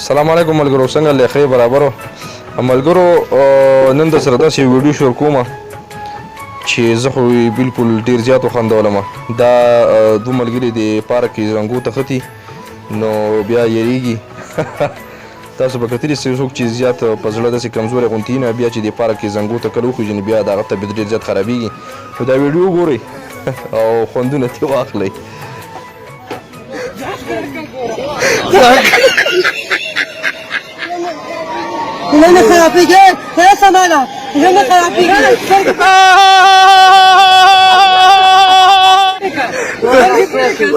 السلام علیکم ملګرو، څنګه له خیر برابرو ملګرو. نن د سره داسې ویډیو شروع کوم چې زه خو بالکل ډیر زیات وخندولم. دا دوه ملګري د پارک کې رنګو ته ختي نو بیا یریږي. تاسو به کتلی څوک چې زیات په زړه داسې کمزوری غونتي نه بیا چې د پارک کې زنګو ته کله وخېږي نو بیا د هغه طبیعت ډېر زیات خرابېږي. نو دا ویډیو وګورئ او خوندونه ترې واخلئ. زنه خرابېږي څه سماله زنه خرابېږي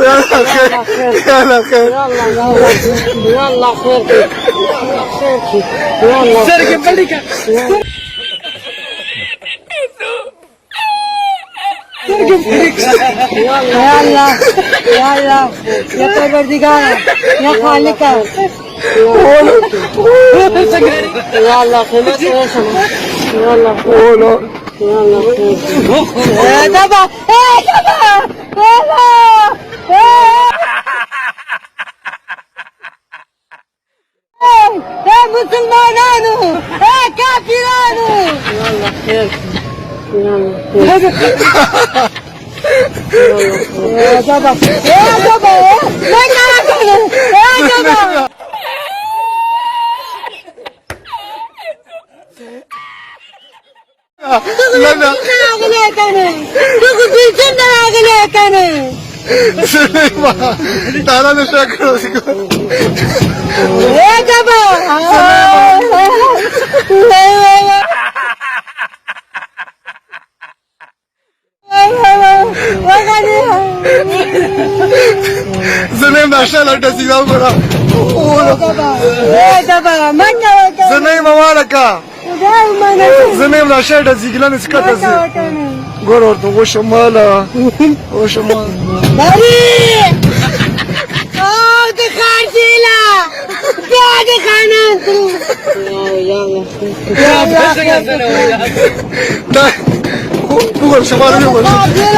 يلا خير يلا خير يلا سرقة ملكة يلا يلا يا پروردگار يا خالق يلا خير يلا قولوا يلا خير دابا يلا يا مسلمانانو يا كافرانو يلا خير يلا يا بابا يا بابا ما كان يا بابا لنا عليك انا تقول في سنة عليك انا سليمة تعال نشكر يا بابا زنيم عشان التسيب أمرا يا بابا ما كان زنيم مالكا زنيم عشان التسيب لنا سكتة قرر وش مالا وش مالا داري دخارجيلا دخانان لا قول شمال قول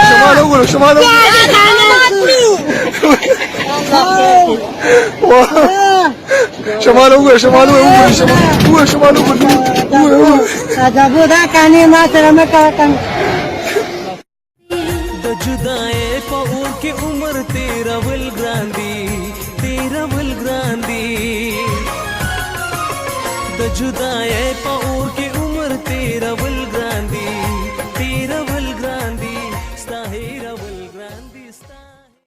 شمال قول شمال شمال قول شمال قول شمال قول هذا بودا كاني ما سره مکا کن د جدای په اور کې عمر تیرا ول ګراندي د جدای په اور کې